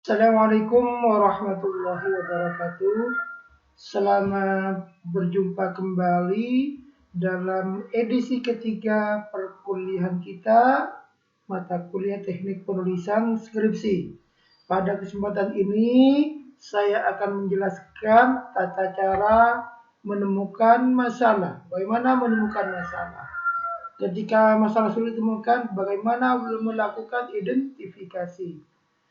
Assalamualaikum warahmatullahi wabarakatuh. Selamat berjumpa kembali dalam edisi ketiga perkuliahan kita, mata kuliah teknik penulisan skripsi. Pada kesempatan ini, saya akan menjelaskan tata cara menemukan masalah. Bagaimana menemukan masalah? Ketika masalah sulit ditemukan, bagaimana melakukan identifikasi?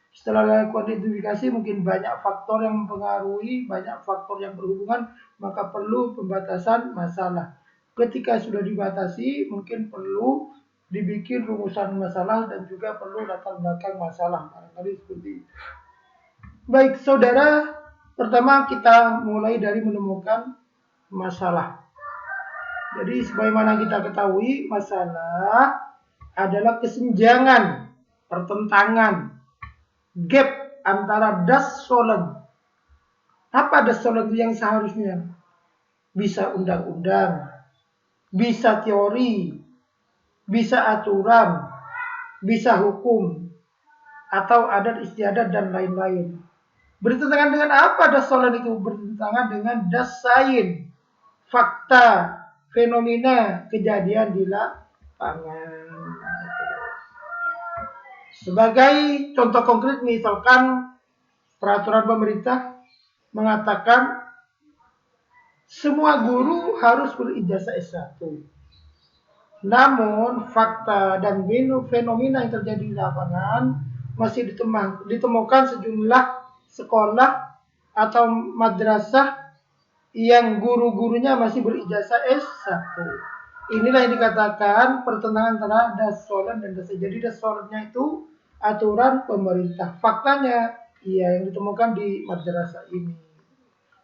Setelah lakukan identifikasi, mungkin banyak faktor yang mempengaruhi, banyak faktor yang berhubungan, maka perlu pembatasan masalah. Ketika sudah dibatasi, mungkin perlu dibikin rumusan masalah dan juga perlu latar belakang masalah. Barangkali seperti itu. Baik, saudara, pertama kita mulai dari menemukan masalah. Jadi sebagaimana kita ketahui, masalah adalah kesenjangan, pertentangan, gap antara das solen. Apa das solen yang seharusnya? Bisa undang-undang, bisa teori, bisa aturan, bisa hukum, atau adat istiadat dan lain-lain. Bertentangan dengan apa das solen itu? Bertentangan dengan das sain, fakta, fenomena, kejadian di lapangan. Sebagai contoh konkret, misalkan peraturan pemerintah mengatakan semua guru harus berijazah S1. Namun fakta dan fenomena yang terjadi di lapangan masih ditemukan sejumlah sekolah atau madrasah yang guru-gurunya masih berijazah S1. Inilah yang dikatakan pertentangan antara das solen dan das. Jadi das solennya itu aturan pemerintah. Faktanya yang ditemukan di madrasah ini.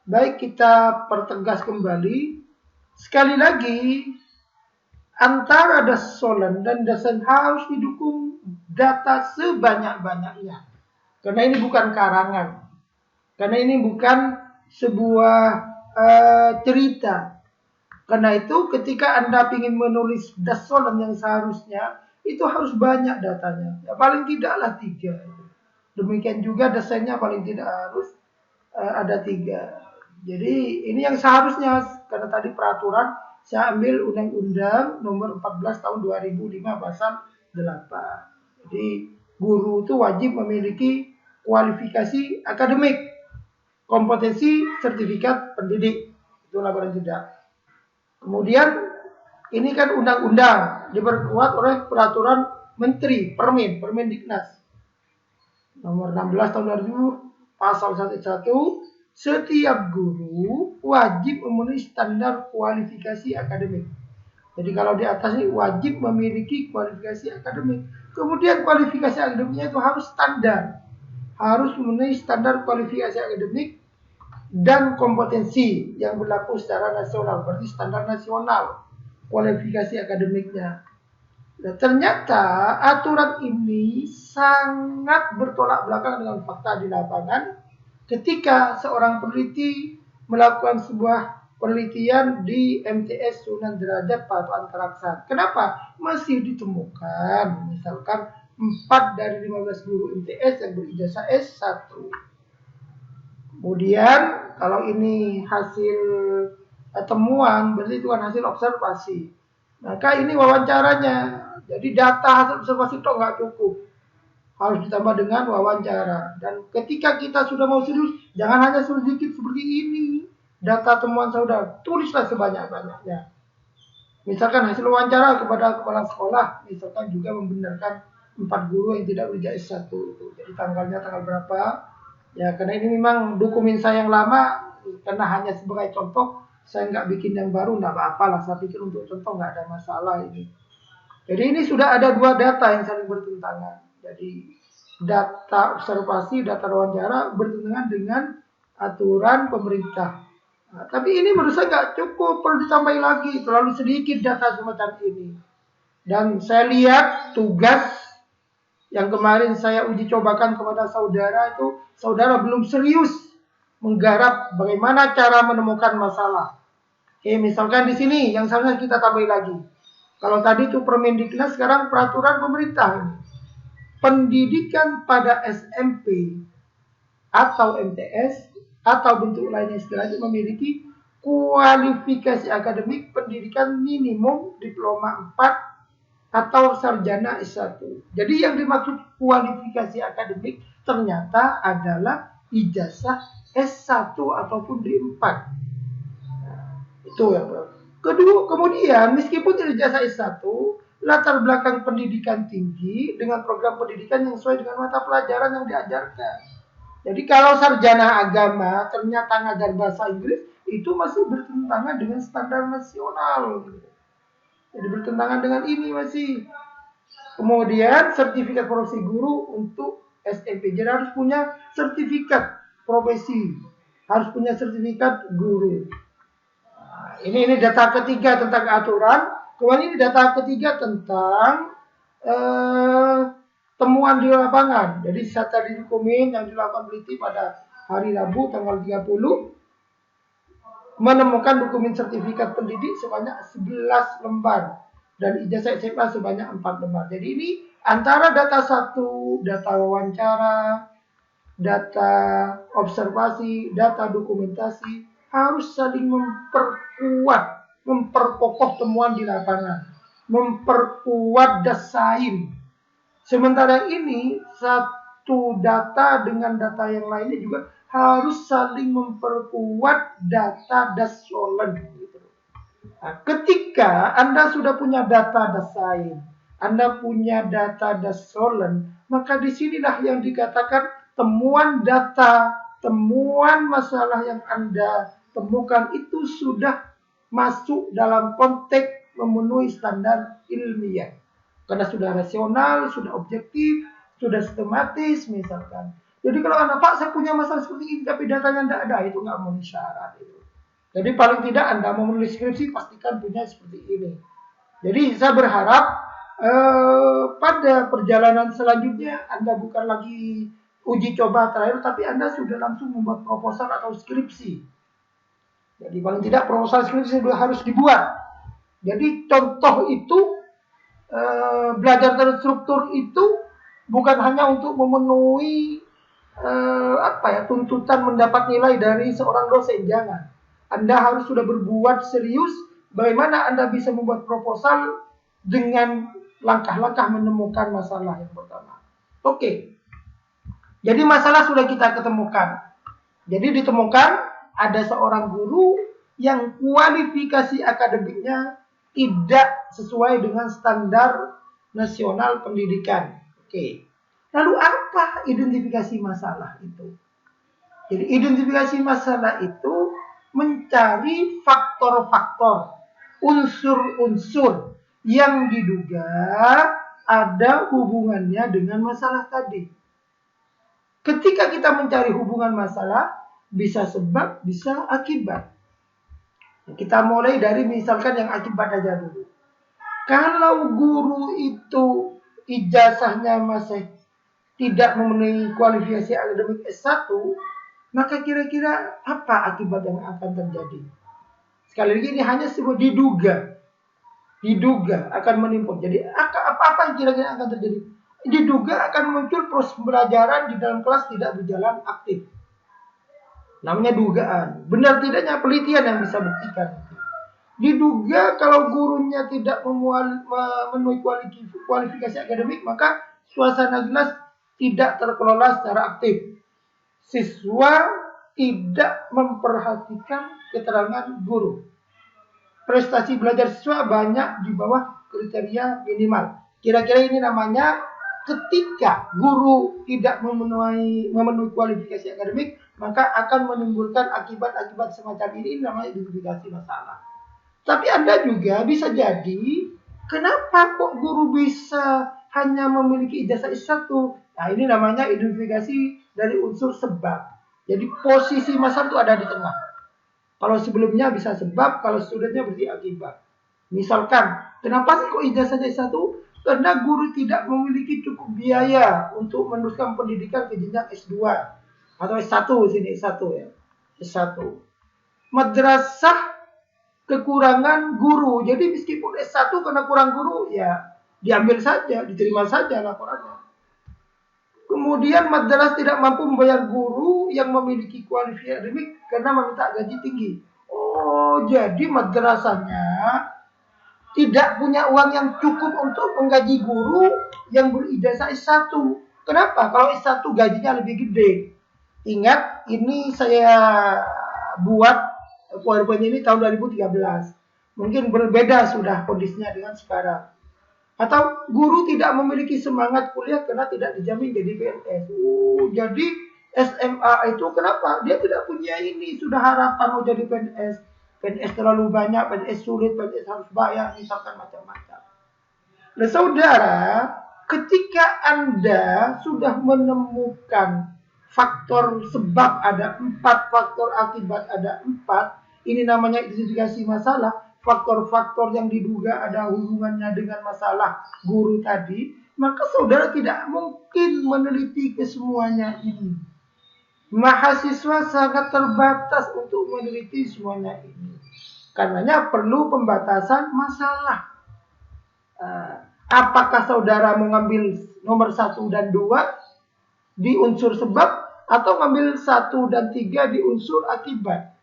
Baik, kita pertegas kembali. Sekali lagi, antara das solen dan das sain harus didukung data sebanyak-banyaknya. Karena ini bukan karangan. Karena ini bukan sebuah cerita. Karena itu ketika Anda ingin menulis das solen yang seharusnya, itu harus banyak datanya. Ya, paling tidaklah 3. Demikian juga das sainnya paling tidak harus ada 3. Jadi ini yang seharusnya, karena tadi peraturan saya ambil Undang-Undang nomor 14 tahun 2005 pasal 8. Jadi guru itu wajib memiliki kualifikasi akademik, kompetensi sertifikat pendidik. Itulah paling tidak. Kemudian ini kan undang-undang diperkuat oleh peraturan menteri, Permendiknas nomor 16 tahun 2000 pasal 11, setiap guru wajib memenuhi standar kualifikasi akademik. Jadi kalau di atas ini wajib memiliki kualifikasi akademik. Kemudian kualifikasi akademiknya itu harus standar. Harus memenuhi standar kualifikasi akademik dan kompetensi yang berlaku secara nasional, berarti standar nasional kualifikasi akademiknya. Nah, ternyata aturan ini sangat bertolak belakang dengan fakta di lapangan ketika seorang peneliti melakukan sebuah penelitian di MTS Sunan Derajat Paku Antaraksana. Kenapa? Masih ditemukan misalkan 4 dari 15 guru MTS yang berijazah S1. Kemudian kalau ini hasil temuan, berarti itu kan hasil observasi. Maka ini wawancaranya. Jadi data hasil observasi itu nggak cukup. Harus ditambah dengan wawancara. Dan ketika kita sudah mau serius, jangan hanya sedikit seperti ini. Data temuan saudara, tulislah sebanyak-banyaknya. Misalkan hasil wawancara kepada kepala sekolah, misalkan juga membenarkan 4 guru yang tidak berijazah S1 itu. Jadi tanggalnya tanggal berapa? Ya, karena ini memang dokumen saya yang lama, karena hanya sebagai contoh, saya nggak bikin yang baru, nggak apa-apa lah. Saya pikir untuk contoh nggak ada masalah ini. Jadi ini sudah ada 2 data yang saling bertentangan. Jadi data observasi, data wawancara bertentangan dengan aturan pemerintah. Nah, tapi ini menurut saya nggak cukup, perlu ditambahin lagi, terlalu sedikit data semacam ini. Dan saya lihat tugas yang kemarin saya uji cobakan kepada saudara itu, saudara belum serius menggarap bagaimana cara menemukan masalah. Oke, misalkan di sini yang seharusnya kita tambahin lagi. Kalau tadi itu Permendiknas, sekarang peraturan pemerintah. Pendidikan pada SMP atau MTS atau bentuk lainnya istilahnya memiliki kualifikasi akademik pendidikan minimum diploma 4 atau sarjana S1. Jadi yang dimaksud kualifikasi akademik ternyata adalah ijazah S1 ataupun D4. Nah, itu ya, Bro. Kedua, kemudian meskipun ijazah S1, latar belakang pendidikan tinggi dengan program pendidikan yang sesuai dengan mata pelajaran yang diajarkan. Jadi kalau sarjana agama ternyata ngajar bahasa Inggris, itu masih bertentangan dengan standar nasional. Jadi bertentangan dengan ini masih. Kemudian sertifikat profesi guru untuk SMP. Jadi harus punya sertifikat profesi. Harus punya sertifikat guru. Nah, ini data ketiga tentang aturan. Kemudian ini data ketiga tentang temuan di lapangan. Jadi data di dokumen yang dilakukan peneliti pada hari Rabu tanggal 30 menemukan dokumen sertifikat pendidik sebanyak 11 lembar dan ijazah SMA sebanyak 4 lembar. Jadi ini antara data satu, data wawancara, data observasi, data dokumentasi harus saling memperkuat, memperkokoh temuan di lapangan, memperkuat desain. Sementara ini satu data dengan data yang lainnya juga harus saling memperkuat data dasolen. Nah, ketika Anda sudah punya data desain, Anda punya data dasolen, maka disinilah yang dikatakan temuan data, temuan masalah yang Anda temukan itu sudah masuk dalam konteks memenuhi standar ilmiah. Karena sudah rasional, sudah objektif, sudah sistematis misalkan. Jadi kalau Anda, Pak, saya punya masalah seperti ini tapi datanya tidak ada, itu nggak memenuhi syarat itu. Jadi paling tidak Anda mau menulis skripsi pastikan punya seperti ini. Jadi saya berharap pada perjalanan selanjutnya Anda bukan lagi uji coba terakhir, tapi Anda sudah langsung membuat proposal atau skripsi. Jadi paling tidak proposal skripsi sudah harus dibuat. Jadi contoh itu belajar terstruktur itu bukan hanya untuk memenuhi tuntutan mendapat nilai dari seorang dosen, jangan. Anda harus sudah berbuat serius bagaimana Anda bisa membuat proposal dengan langkah-langkah menemukan masalah yang pertama. Oke. Jadi masalah sudah kita ketemukan. Jadi ditemukan ada seorang guru yang kualifikasi akademiknya tidak sesuai dengan standar nasional pendidikan. Oke. Lalu apa identifikasi masalah itu? Jadi identifikasi masalah itu mencari faktor-faktor, unsur-unsur yang diduga ada hubungannya dengan masalah tadi. Ketika kita mencari hubungan masalah, bisa sebab, bisa akibat. Kita mulai dari misalkan yang akibat aja dulu. Kalau guru itu ijazahnya masih tidak memenuhi kualifikasi akademik S1, maka kira-kira apa akibat yang akan terjadi? Sekali lagi ini hanya sebuah diduga akan menimbul. Jadi apa yang kira-kira akan terjadi? Diduga akan muncul proses pembelajaran di dalam kelas tidak berjalan aktif. Namanya dugaan. Benar tidaknya penelitian yang bisa buktikan. Diduga kalau gurunya tidak memenuhi kualifikasi akademik, maka suasana kelas tidak terkelola secara aktif. Siswa tidak memperhatikan keterangan guru. Prestasi belajar siswa banyak di bawah kriteria minimal. Kira-kira ini namanya ketika guru tidak memenuhi kualifikasi akademik, maka akan menimbulkan akibat-akibat semacam ini namanya identifikasi masalah. Tapi Anda juga bisa jadi, kenapa kok guru bisa hanya memiliki ijazah S1? Nah, ini namanya identifikasi dari unsur sebab. Jadi posisi masalah itu ada di tengah. Kalau sebelumnya bisa sebab, kalau sudahnya berarti akibat. Misalkan, kenapa sih kok ijazahnya S1? Karena guru tidak memiliki cukup biaya untuk meneruskan pendidikan ke jenjang S2 atau S1 sini S1 ya. S1. Madrasah kekurangan guru. Jadi meskipun S1 karena kurang guru ya diambil saja, diterima saja laporannya. Kemudian madrasah tidak mampu membayar guru yang memiliki kualifikasi akademik karena meminta gaji tinggi. Oh, jadi madrasahnya tidak punya uang yang cukup untuk menggaji guru yang berijazah S1. Kenapa? Kalau S1 gajinya lebih gede. Ingat, ini saya buat PowerPoint ini tahun 2013. Mungkin berbeda sudah kondisinya dengan sekarang. Atau guru tidak memiliki semangat kuliah karena tidak dijamin jadi PNS. Jadi SMA itu kenapa? Dia tidak punya ini, sudah harapan mau jadi PNS. PNS terlalu banyak, PNS sulit, PNS harus bayar, misalkan macam-macam. Nah saudara, ketika Anda sudah menemukan faktor sebab ada 4, faktor akibat ada 4, ini namanya identifikasi masalah. Faktor-faktor yang diduga ada hubungannya dengan masalah guru tadi, maka saudara tidak mungkin meneliti kesemuanya ini. Mahasiswa sangat terbatas untuk meneliti semuanya ini. Karenanya perlu pembatasan masalah. Apakah saudara mengambil nomor 1 dan 2 di unsur sebab, atau mengambil 1 dan 3 di unsur akibat?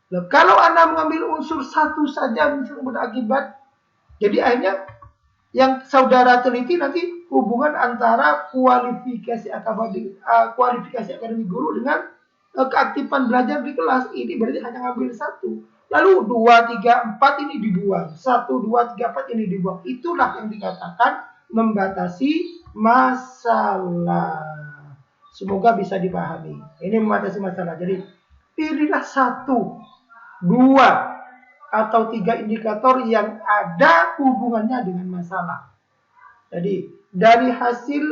Nah, kalau Anda mengambil unsur 1 saja misalnya akibat, jadi akhirnya yang saudara teliti nanti hubungan antara kualifikasi akademik guru dengan keaktifan belajar di kelas. Ini berarti hanya ngambil 1. Lalu 2, 3, 4 ini dibuang. 1, 2, 3, 4 ini dibuang. Itulah yang dikatakan membatasi masalah. Semoga bisa dipahami. Ini membatasi masalah. Jadi pilihlah 1, 2, atau 3 indikator yang ada hubungannya dengan masalah. Jadi dari hasil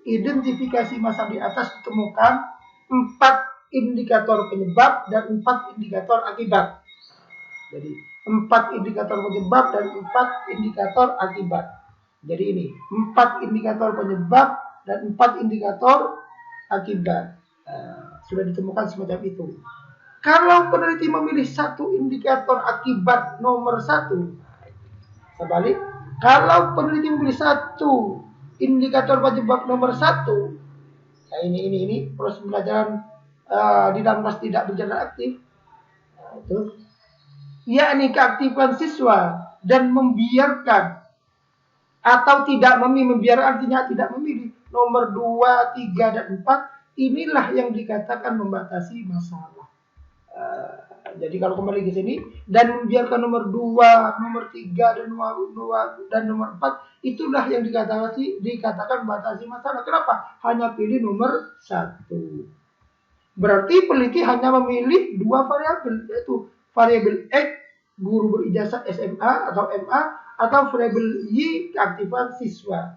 identifikasi masalah di atas ditemukan 4 indikator penyebab dan 4 indikator akibat. Jadi 4 indikator penyebab dan 4 indikator akibat. Jadi ini 4 indikator penyebab dan 4 indikator akibat. Sudah ditemukan semacam itu. Kalau peneliti memilih 1 indikator akibat nomor 1, sebalik, kalau peneliti memilih 1 indikator penyebab nomor 1, nah ini proses pembelajaran di dalam kelas tidak berjalan aktif, itu, yakni keaktifan siswa dan membiarkan atau tidak membiarkan, artinya tidak memilih nomor 2, 3, dan 4, inilah yang dikatakan membatasi masalah. Jadi kalau kembali ke sini dan membiarkan nomor 2, nomor 3, dan nomor 4, itulah yang dikatakan membatasi masalah. Kenapa? Hanya pilih nomor 1. Berarti peneliti hanya memilih 2 variabel, yaitu variabel X guru berijazah SMA atau MA, atau variabel Y keaktifan siswa.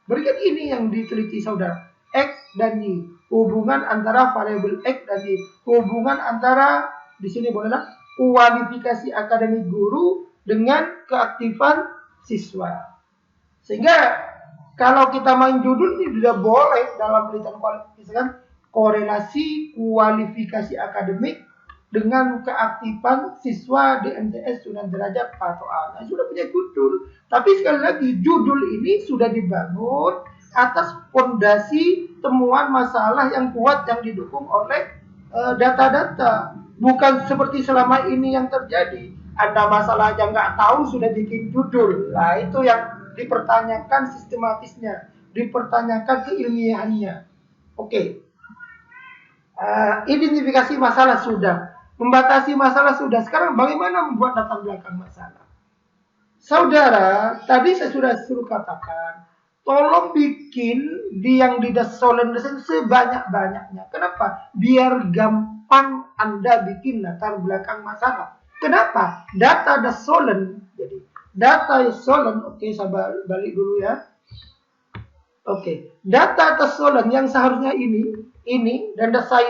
Berikan ini yang diteliti saudara, X dan Y, hubungan antara variabel X dan Y, hubungan antara di sini bolehlah kualifikasi akademik guru dengan keaktifan siswa. Sehingga kalau kita main judul ini tidak boleh dalam penelitian kualifikasi, kan korelasi kualifikasi akademik dengan keaktifan siswa di MTS Sunan Derajat atau A. Nah, sudah punya judul. Tapi sekali lagi judul ini sudah dibangun atas fondasi temuan masalah yang kuat yang didukung oleh data-data. Bukan seperti selama ini yang terjadi. Ada masalah aja nggak tahu sudah bikin judul. Nah itu yang dipertanyakan sistematisnya, dipertanyakan keilmiahannya. Oke. Identifikasi masalah sudah, membatasi masalah sudah. Sekarang bagaimana membuat latar belakang masalah? Saudara, tadi saya sudah suruh katakan, tolong bikin yang di Solen desain sebanyak-banyaknya. Kenapa? Biar gampang Anda bikin latar belakang masalah. Kenapa? Data Solen. Jadi data Solen, oke, saya balik dulu ya. Oke, data Solen yang seharusnya ini dan data-data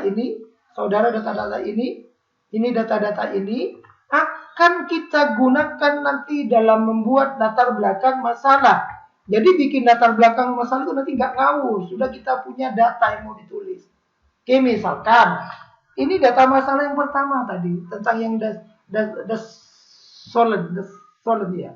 ini, saudara data-data ini data-data ini akan kita gunakan nanti dalam membuat latar belakang masalah. Jadi bikin latar belakang masalah itu nanti nggak ngawur, sudah kita punya data yang mau ditulis. Oke, misalkan ini data masalah yang pertama tadi tentang yang solid ya.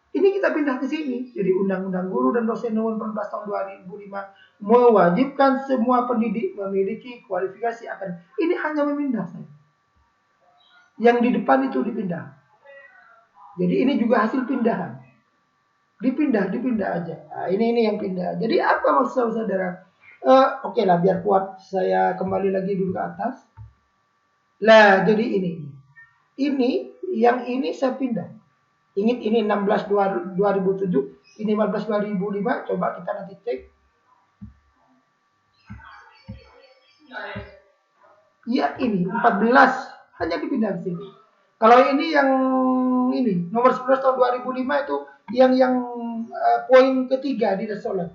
Ini kita pindah ke sini. Jadi Undang-Undang Guru dan Dosen Nomor 14 Tahun 2005 mewajibkan semua pendidik memiliki kualifikasi akademik. Ini hanya memindah saya. Yang di depan itu dipindah. Jadi ini juga hasil pindahan. Dipindah aja. Nah, ini yang pindah. Jadi apa maksud saudara? Oke lah, biar kuat saya kembali lagi dulu ke atas. Lah, jadi ini. Ini yang ini saya pindah. Ingat ini 16 2007, ini 15 2005, coba kita nanti cek. Ya ini 14 hanya dipindah di sini. Kalau ini yang ini nomor 11 tahun 2005 itu yang poin ketiga di Desolat.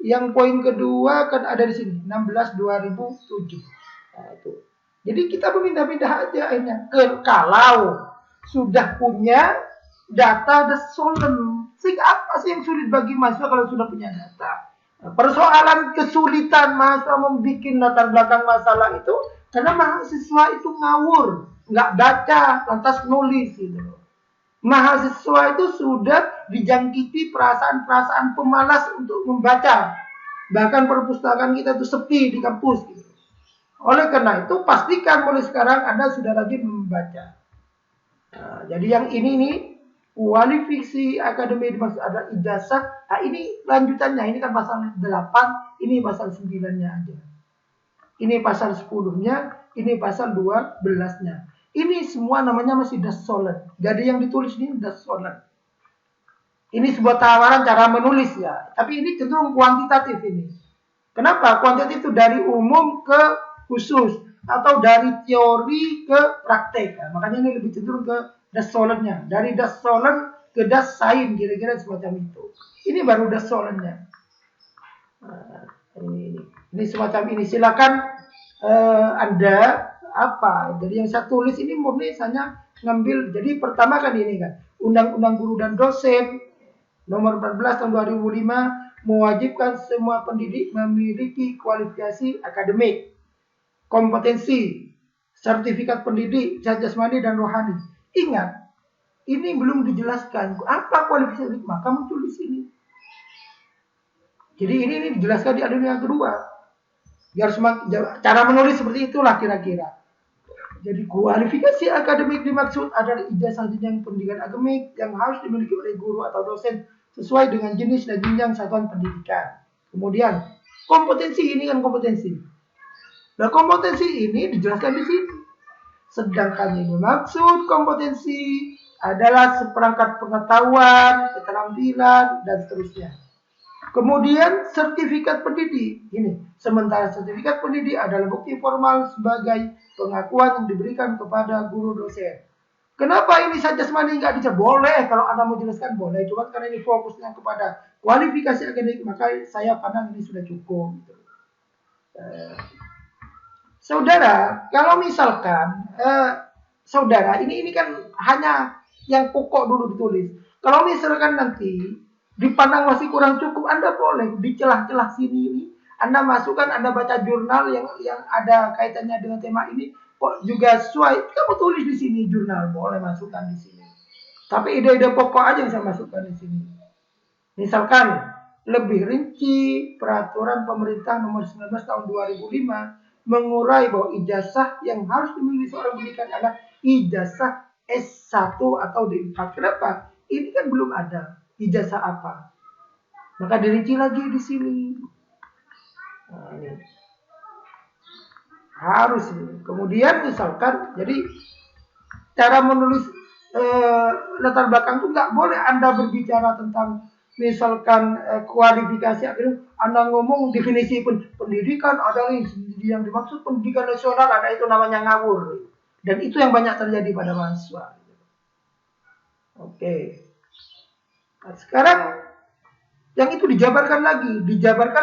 Yang poin kedua kan ada di sini 16 2007. Nah, itu. Jadi kita pindah-pindah aja akhirnya kalau sudah punya data Desolen. Sehingga apa sih yang sulit bagi mahasiswa kalau sudah punya data? Nah, persoalan kesulitan mahasiswa membuat latar belakang masalah itu karena mahasiswa itu ngawur, nggak baca, lantas nulis gitu. Mahasiswa itu sudah dijangkiti perasaan-perasaan pemalas untuk membaca. Bahkan perpustakaan kita itu sepi di kampus gitu. Oleh karena itu pastikan mulai sekarang Anda sudah rajin membaca. Nah, jadi yang ini nih kualifikasi akademik dimaksud adalah ijazah. Nah, ini lanjutannya, ini kan pasal 8, ini pasal 9-nya aja. Ini pasal 10-nya, ini pasal 12-nya. Ini semua namanya masih Desolen. Jadi yang ditulis ini Desolen. Ini sebuah tawaran cara menulis ya. Tapi ini cenderung kuantitatif ini. Kenapa? Kuantitatif itu dari umum ke khusus. Atau dari teori ke praktek. Nah, makanya ini lebih cenderung ke Desolennya. Dari Desolen ke Dasain. Kira-kira semacam itu. Ini baru Desolennya. Nah, ini semacam ini. Silakan Anda apa? Jadi yang saya tulis ini murni hanya ngambil. Jadi pertama kan ini kan Undang-Undang Guru dan Dosen Nomor 14 Tahun 2005 mewajibkan semua pendidik memiliki kualifikasi akademik, kompetensi, sertifikat pendidik, jasmani dan rohani. Ingat, ini belum dijelaskan apa kualifikasi, maka muncul di sini. Jadi ini dijelaskan di alinea yang kedua. Biar cara menulis seperti itulah kira-kira. Jadi kualifikasi akademik dimaksud adalah ijazah jenjang pendidikan akademik yang harus dimiliki oleh guru atau dosen sesuai dengan jenis dan jenjang satuan pendidikan. Kemudian kompetensi ini kan kompetensi. Nah kompetensi ini dijelaskan di sini. Sedangkan yang dimaksud kompetensi adalah seperangkat pengetahuan, keterampilan dan seterusnya. Kemudian sertifikat pendidik ini. Sementara sertifikat pendidik adalah bukti formal sebagai pengakuan yang diberikan kepada guru dosen. Kenapa ini saja jasmani nggak bisa? Boleh kalau Anda mau jelaskan boleh. Cuma karena ini fokusnya kepada kualifikasi akademik maka saya pandang ini sudah cukup. Saudara, kalau misalkan saudara ini kan hanya yang pokok dulu ditulis. Kalau misalkan nanti dipandang masih kurang cukup, Anda boleh di celah-celah sini ini Anda masukkan, Anda baca jurnal yang ada kaitannya dengan tema ini, kok juga sesuai, kamu tulis di sini jurnal, boleh masukkan di sini. Tapi ide-ide pokok aja yang saya masukkan di sini. Misalkan lebih rinci peraturan pemerintah nomor 19 tahun 2005 mengurai bahwa ijazah yang harus dimiliki seorang pendidikan adalah ijazah S1 atau D4. Kenapa? Ini kan belum ada ijazah apa. Maka dirinci lagi di sini. Nah, ini. Harus. Kemudian misalkan, jadi cara menulis latar belakang itu nggak boleh Anda berbicara tentang misalkan kualifikasi akademik. Anda ngomong definisi pendidikan adalah yang dimaksud pendidikan nasional, ada itu namanya ngawur. Dan itu yang banyak terjadi pada mahasiswa. Oke. Nah, sekarang yang itu dijabarkan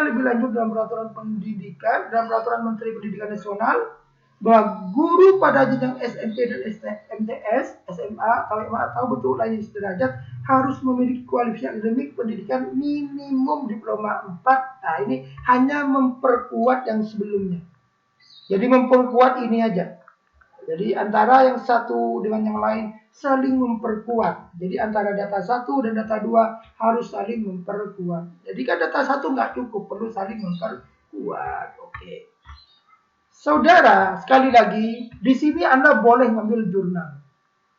lebih lanjut dalam peraturan pendidikan, dalam peraturan Menteri Pendidikan Nasional, bahwa guru pada jenjang SMP dan MTS, SMA atau MA atau betul lain sederajat harus memiliki kualifikasi akademik pendidikan minimum diploma 4. Nah, ini hanya memperkuat yang sebelumnya. Jadi memperkuat ini aja. Jadi antara yang satu dengan yang lain saling memperkuat. Jadi antara data satu dan data dua harus saling memperkuat. Jadi kan data satu nggak cukup, perlu saling memperkuat. Oke. Saudara, sekali lagi, di sini Anda boleh ngambil jurnal.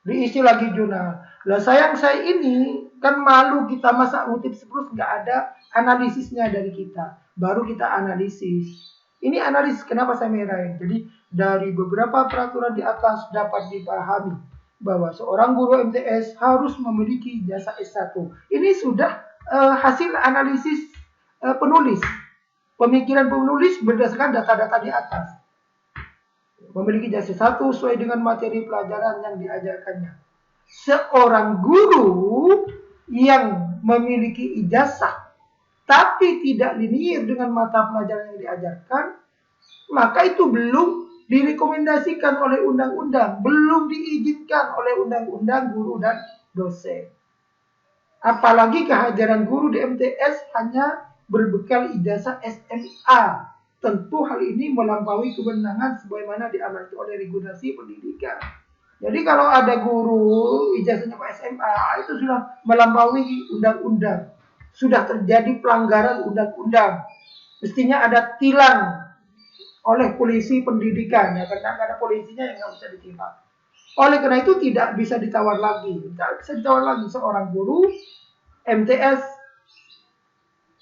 Diisi lagi jurnal. Lah sayang saya ini kan malu kita masa ngutip terus nggak ada analisisnya dari kita. Baru kita analisis. Ini analisis kenapa saya merayakan. Jadi dari beberapa peraturan di atas dapat dipahami bahwa seorang guru MTS harus memiliki ijazah S1. Ini sudah hasil analisis penulis. Pemikiran penulis berdasarkan data-data di atas. Memiliki ijazah 1 sesuai dengan materi pelajaran yang diajarkannya. Seorang guru yang memiliki ijazah tapi tidak linear dengan mata pelajaran yang diajarkan, maka itu belum direkomendasikan oleh undang-undang, belum diizinkan oleh undang-undang guru dan dosen. Apalagi kehadiran guru di MTS hanya berbekal ijazah SMA. Tentu hal ini melampaui kewenangan sebagaimana diamanati oleh regulasi pendidikan. Jadi kalau ada guru ijazahnya Pak SMA, itu sudah melampaui undang-undang. Sudah terjadi pelanggaran undang-undang. Mestinya ada tilang oleh polisi pendidikan. Ya, karena ada polisinya yang nggak bisa ditilang. Oleh karena itu tidak bisa ditawar lagi. Tidak bisa ditawar lagi seorang guru MTS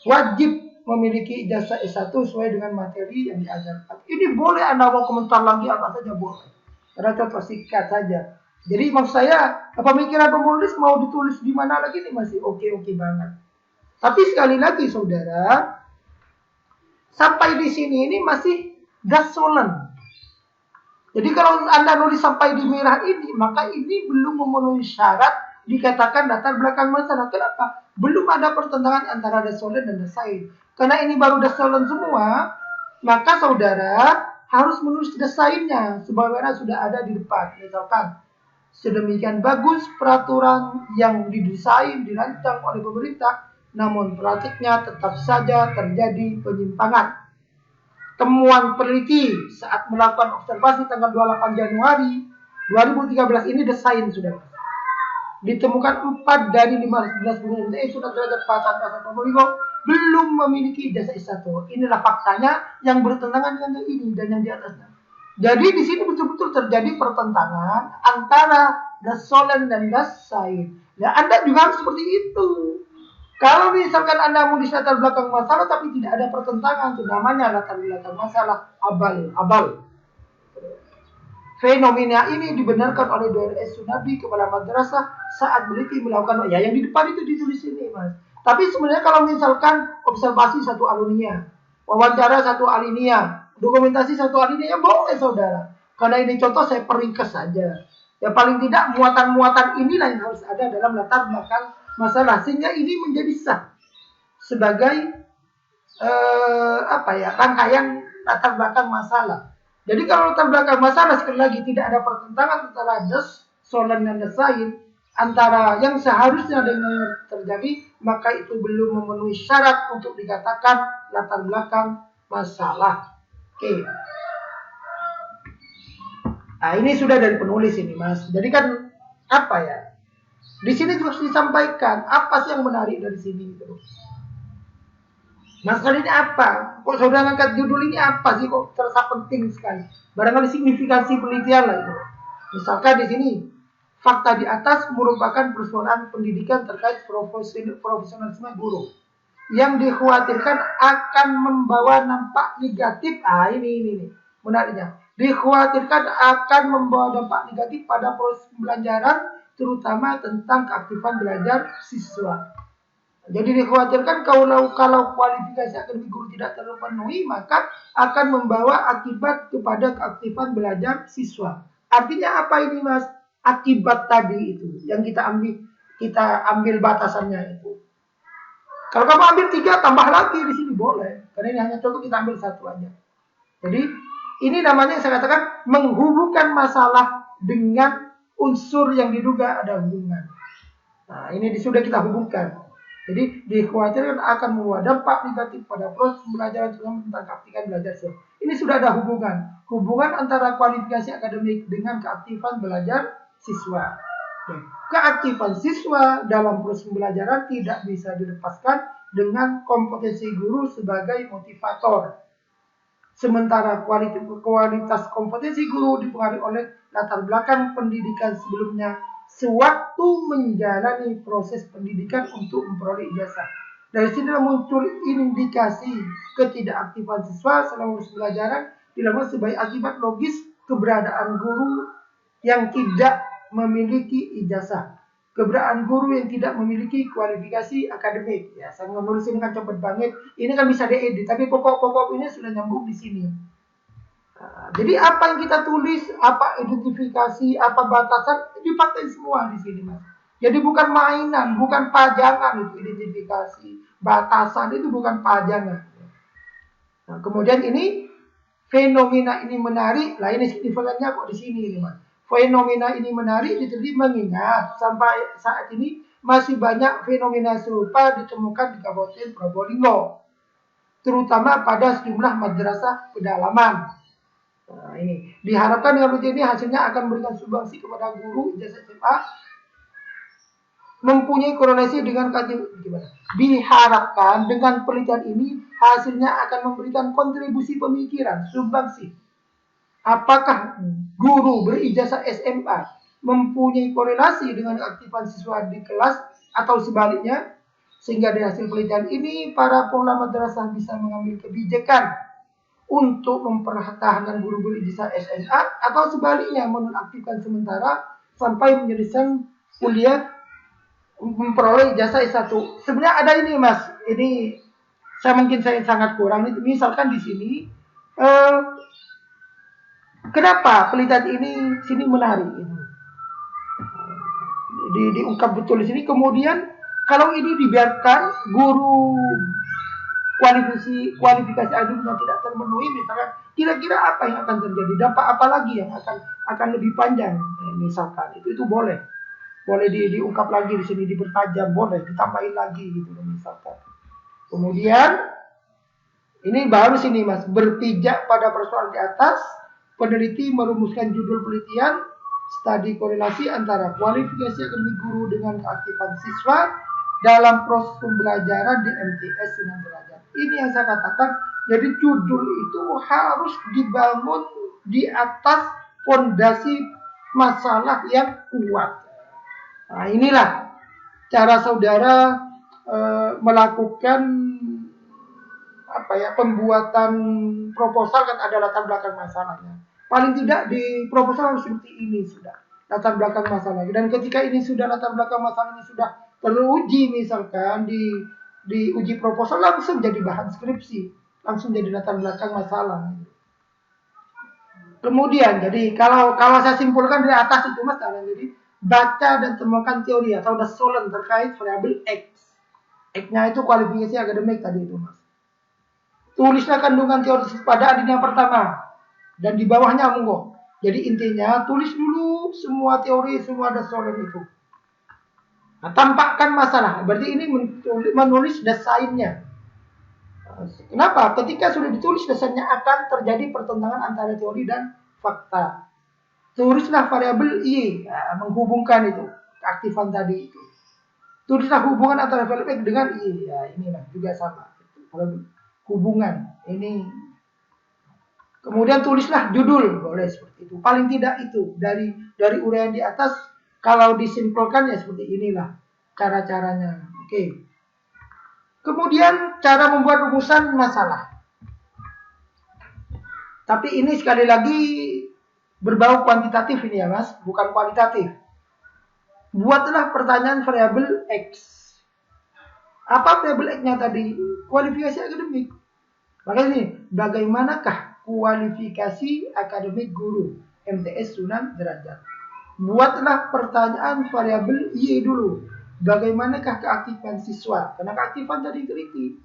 wajib memiliki ijazah S1 sesuai dengan materi yang diajarkan. Ini boleh Anda mau komentar lagi apa saja boleh. Karena contoh singkat saja. Jadi maksud saya, pemikiran penulis mau ditulis di mana lagi ini masih oke-oke banget. Tapi sekali lagi saudara, sampai di sini ini masih gasolan. Jadi kalau Anda nulis sampai di merah ini, maka ini belum memenuhi syarat dikatakan latar belakang masalah. Kenapa? Belum ada pertentangan antara desolen dan desain. Karena ini baru desolen semua, maka saudara harus menulis desainnya sebagaimana sudah ada di depan. Misalkan, sedemikian bagus peraturan yang didesain, dirancang oleh pemerintah, namun praktiknya tetap saja terjadi penyimpangan. Temuan peneliti saat melakukan observasi tanggal 28 Januari 2013 ini desain sudah. Ditemukan 4 dari 15 guru MTS sudah derajat pasal Probolinggo belum memiliki ijazah S1. Inilah faktanya yang bertentangan dengan yang ini dan yang di atasnya. Jadi di sini betul-betul terjadi pertentangan antara desolen dan desain. Ya, Anda juga harus seperti itu. Kalau misalkan Anda menulis latar belakang masalah tapi tidak ada pertentangan, itu namanya latar belakang masalah abal. Fenomena ini dibenarkan oleh Dr. S. Sunabi, kepala madrasah, saat meneliti melakukan, ya yang di depan itu ditulis ini, Mas. Tapi sebenarnya kalau misalkan observasi satu alinea, wawancara satu alinea, dokumentasi satu alinea, ya boleh saudara. Karena ini contoh saya peringkas saja. Ya paling tidak muatan-muatan inilah yang harus ada dalam latar belakang masalah, sehingga ini menjadi sah sebagai rangkaian latar belakang masalah. Jadi kalau latar belakang masalah sekali lagi tidak ada pertentangan antara desolen dan desain, antara yang seharusnya dengan terjadi, maka itu belum memenuhi syarat untuk dikatakan latar belakang masalah. Oke. Nah ini sudah dari penulis ini, Mas. Jadi kan apa ya? Di sini juga harus disampaikan apa sih yang menarik dari sini gitu. Masalah ini apa? Kok saudara ngangkat judul ini apa sih? Kok terasa penting sekali? Barangkali signifikansi penelitian lah itu. Misalkan di sini, fakta di atas merupakan persoalan pendidikan terkait profesionalisme guru yang dikhawatirkan akan membawa dampak negatif. Ini menariknya. Dikhawatirkan akan membawa dampak negatif pada proses pembelajaran, terutama tentang keaktifan belajar siswa. Jadi dikhawatirkan kalau kualifikasi akademik guru tidak terpenuhi, maka akan membawa akibat kepada keaktifan belajar siswa. Artinya apa ini, Mas? Akibat tadi itu yang kita ambil batasannya itu. Kalau kamu ambil 3, tambah lagi di sini boleh. Karena ini hanya contoh, kita ambil 1 aja. Jadi ini namanya yang saya katakan menghubungkan masalah dengan unsur yang diduga ada hubungan. Nah, ini sudah kita hubungkan. Jadi dikhawatirkan akan membawa dampak negatif pada proses pembelajaran terutama tentang keaktifan belajar siswa. Ini sudah ada hubungan antara kualifikasi akademik dengan keaktifan belajar siswa. Keaktifan siswa dalam proses pembelajaran tidak bisa dilepaskan dengan kompetensi guru sebagai motivator. Sementara kualitas kompetensi guru dipengaruhi oleh latar belakang pendidikan sebelumnya sewaktu menjalani proses pendidikan untuk memperoleh ijazah. Dari sini muncul indikasi ketidakaktifan siswa selama proses pembelajaran dilakukan sebagai akibat logis keberadaan guru yang tidak memiliki ijazah. Keberadaan guru yang tidak memiliki kualifikasi akademik. Ya, saya menulis ini kan cepet banget. Ini kan bisa diedit, tapi pokok-pokok ini sudah nyambung di sini. Jadi apa yang kita tulis, apa identifikasi, apa batasan, dipakai semua di sini, Mas. Jadi bukan mainan, bukan pajangan itu identifikasi, batasan itu bukan pajangan. Nah, kemudian ini fenomena ini menarik, lah ini signifikannya kok di sini, Mas. Fenomena ini menarik diteliti mengingat sampai saat ini masih banyak fenomena serupa ditemukan di Kabupaten Probolinggo, terutama pada sejumlah madrasah pedalaman. Nah, ini diharapkan dengan ujian ini hasilnya akan memberikan sumbangsi kepada guru ijazah SMA mempunyai korelasi dengan kajian. Diharapkan dengan penelitian ini hasilnya akan memberikan kontribusi pemikiran, sumbangsi. Apakah guru berijazah SMA mempunyai korelasi dengan aktifan siswa di kelas atau sebaliknya? Sehingga dari hasil penelitian ini, para pengelola madrasah bisa mengambil kebijakan untuk mempertahankan guru berijazah SMA atau sebaliknya menonaktifkan sementara sampai menyelesaikan kuliah memperoleh ijazah S1. Sebenarnya ada ini, Mas. Ini saya sangat kurang. Misalkan di sini kenapa penelitian ini sini menarik? Diungkap betul di sini. Kemudian kalau ini dibiarkan guru kualifikasi akademiknya tidak terpenuhi, misalkan kira-kira apa yang akan terjadi? Dampak apa lagi yang akan lebih panjang? Misalkan itu boleh diungkap lagi di sini, dipertajam, boleh ditambahin lagi gitu misalkan. Kemudian ini baru sini, Mas, berpijak pada persoalan di atas, peneliti merumuskan judul penelitian studi korelasi antara kualifikasi akademik guru dengan keaktifan siswa dalam proses pembelajaran di MTS Sunan Derajat. Ini yang saya katakan, jadi judul itu harus dibangun di atas fondasi masalah yang kuat. Nah, inilah cara saudara melakukan pembuatan proposal, kan ada latar belakang masalahnya. Paling tidak di proposal harus seperti ini sudah latar belakang masalah. Dan ketika ini sudah latar belakang masalahnya sudah teruji, misalkan di uji proposal, langsung jadi bahan skripsi, langsung jadi latar belakang masalah. Kemudian jadi kalau saya simpulkan dari atas itu, Mas, jadi baca dan temukan teori atau dasar terkait variabel X. X-nya itu kualifikasi akademik tadi itu, Mas. Tulislah kandungan teori pada alinea pertama dan di bawahnya monggo. Jadi intinya tulis dulu semua teori, semua dasar itu. Nah, tampakkan masalah. Berarti ini menulis desainnya. Kenapa? Ketika sudah ditulis desainnya akan terjadi pertentangan antara teori dan fakta. Tulislah variabel Y, menghubungkan itu keaktifan tadi itu. Tulislah hubungan antara variabel X dengan Y. Ya, inilah juga sama. Hubungan ini. Kemudian tulislah judul, boleh seperti itu. Paling tidak itu dari uraian di atas, kalau disimpulkan ya seperti inilah cara-caranya. Oke. Kemudian cara membuat rumusan masalah. Tapi ini sekali lagi berbau kuantitatif ini ya, Mas, bukan kualitatif. Buatlah pertanyaan variabel X. Apa variabel X-nya tadi? Kualifikasi akademik. Makanya ini, bagaimanakah kualifikasi akademik guru MTS Sunan Derajat? Buatlah pertanyaan variabel Y dulu. Bagaimanakah keaktifan siswa? Karena keaktifan tadi kritik.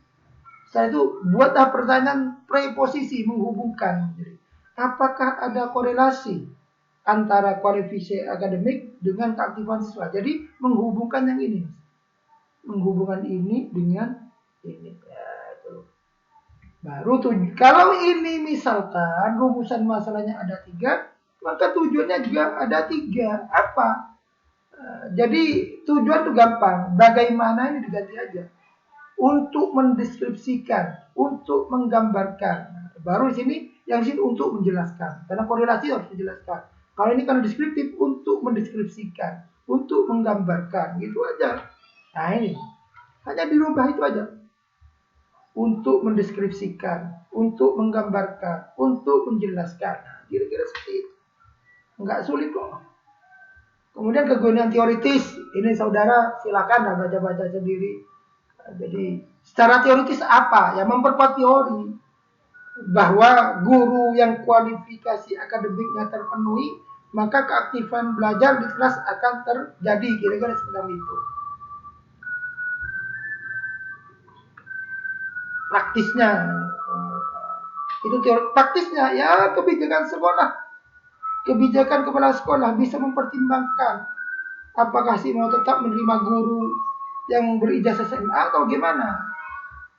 Setelah itu buatlah pertanyaan preposisi menghubungkan. Apakah ada korelasi antara kualifikasi akademik dengan keaktifan siswa? Jadi menghubungkan yang ini. menghubungkan ini dengan ini. Ya, itu. Baru kalau ini misalkan rumusan masalahnya ada 3, maka tujuannya juga ada 3. Apa? Jadi tujuan itu gampang. Bagaimana ini diganti aja. Untuk mendeskripsikan, untuk menggambarkan. Baru di sini yang sini untuk menjelaskan. Karena korelasi harus menjelaskan. Kalau ini kan deskriptif untuk mendeskripsikan, untuk menggambarkan, gitu aja. Nah ini hanya dirubah itu aja. Untuk mendeskripsikan, untuk menggambarkan, untuk menjelaskan. Nah, kira-kira seperti itu. Enggak sulit kok. Kemudian kegunaan teoritis, ini saudara silakan baca-baca sendiri. Jadi secara teoritis apa? Ya memperkuat teori bahwa guru yang kualifikasi akademiknya terpenuhi, maka keaktifan belajar di kelas akan terjadi. Kira-kira seperti itu. Praktisnya itu teori. Praktisnya ya kebijakan sekolah, kebijakan kepala sekolah bisa mempertimbangkan apakah sih mau tetap menerima guru yang berijazah SMA atau gimana.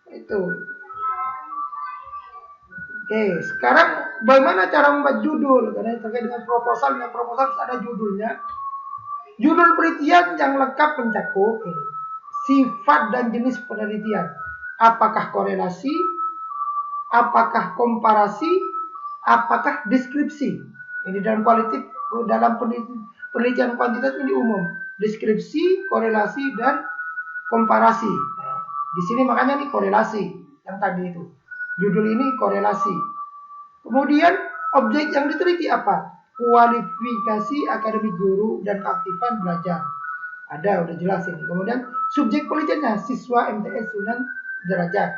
Itu. Oke, sekarang bagaimana cara membuat judul? Karena terkait dengan proposal ada judulnya. Judul penelitian yang lengkap mencakup ini. Sifat dan jenis penelitian. Apakah korelasi? Apakah komparasi? Apakah deskripsi? Ini dalam penelitian kuantitatif ini umum. Deskripsi, korelasi, dan komparasi. Di sini makanya nih korelasi yang tadi itu. Judul ini korelasi. Kemudian objek yang diteliti apa? Kualifikasi akademik guru dan keaktifan belajar. Ada, udah jelas ini. Kemudian subjek penelitiannya siswa MTS Sunan Derajat.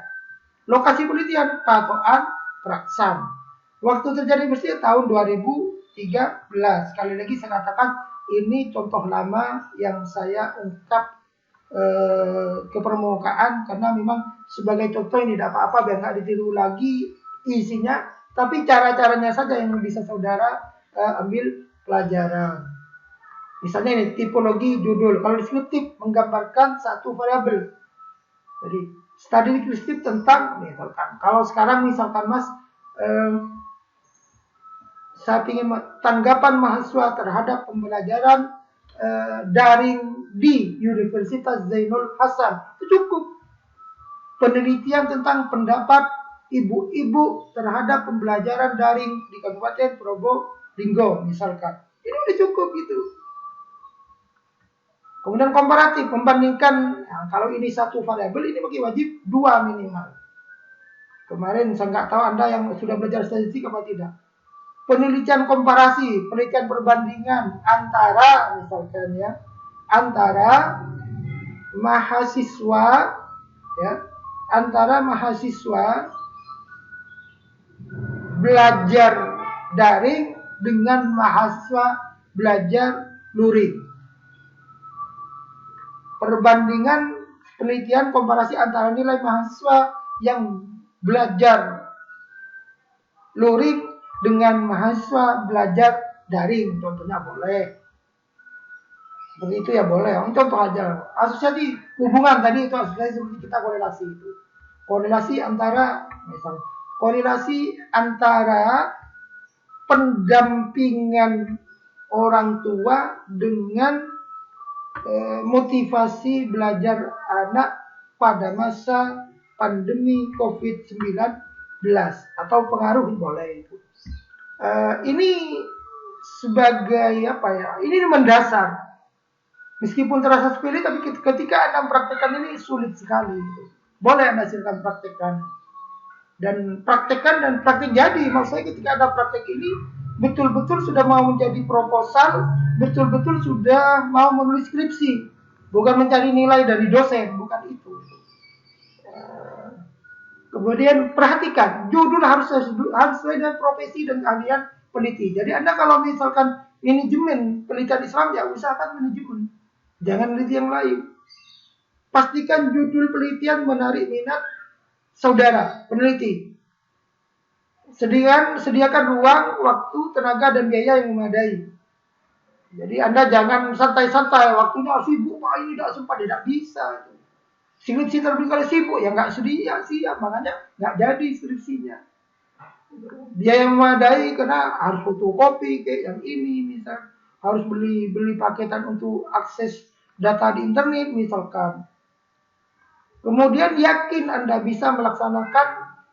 Lokasi penelitian Patokan Keraksaan. Waktu terjadi peristiwa tahun 2013. Sekali lagi saya katakan ini contoh lama yang saya ungkap ke permukaan karena memang sebagai contoh ini tidak apa-apa biar nggak ditiru lagi isinya, tapi cara-caranya saja yang bisa saudara ambil pelajaran. Misalnya ini tipologi judul. Kalau deskriptif menggambarkan satu variabel. Jadi studi deskriptif tentang misalkan. Kalau sekarang misalkan Mas saya ingin tanggapan mahasiswa terhadap pembelajaran daring di Universitas Zainul Hasan, itu cukup. Penelitian tentang pendapat ibu-ibu terhadap pembelajaran daring di Kabupaten Probolinggo misalkan, ini udah cukup gitu. Kemudian komparatif, membandingkan, nah, kalau ini satu variabel ini bagi wajib 2 minimal. Kemarin saya nggak tahu Anda yang sudah belajar statistik apa tidak. Penelitian komparasi, penelitian perbandingan antara misalkan ya, antara mahasiswa ya, antara mahasiswa belajar daring dengan mahasiswa belajar luring. Perbandingan penelitian komparasi antara nilai mahasiswa yang belajar luring dengan mahasiswa belajar daring, contohnya boleh. Seperti itu ya boleh. Contoh aja. Asosiasi hubungan tadi itu asosiasi seperti kita korelasi itu. Korelasi antara misalnya korelasi antara pendampingan orang tua dengan motivasi belajar anak pada masa pandemi COVID-19 atau pengaruh boleh itu. Ini sebagai apa ya? Ini mendasar. Meskipun terasa sepele, tapi ketika Anda mempraktekkan ini sulit sekali. Boleh Anda silakan praktekkan. Dan praktekkan dan praktek jadi. Maksudnya ketika Anda praktek ini, betul-betul sudah mau menjadi proposal, betul-betul sudah mau menulis skripsi. Bukan mencari nilai dari dosen, bukan itu. Kemudian perhatikan, judul harus sesuai dengan profesi dan keahlian peneliti. Jadi Anda kalau misalkan manajemen penelitian Islam, ya usahakan manajemen. Jangan peneliti yang lain. Pastikan judul penelitian menarik minat saudara peneliti. Sediakan ruang, waktu, tenaga, dan biaya yang memadai. Jadi Anda jangan santai-santai, waktunya sibuk, ini tidak sempat, tidak bisa. Skripsi terlebih kali sibuk, ya nggak siap, makanya nggak jadi skripsinya. Biaya yang memadai karena harus fotokopi kayak yang ini misal, harus beli paketan untuk akses data di internet misalkan. Kemudian yakin Anda bisa melaksanakan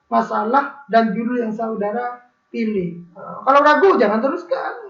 masalah dan judul yang saudara pilih. Kalau ragu jangan teruskan.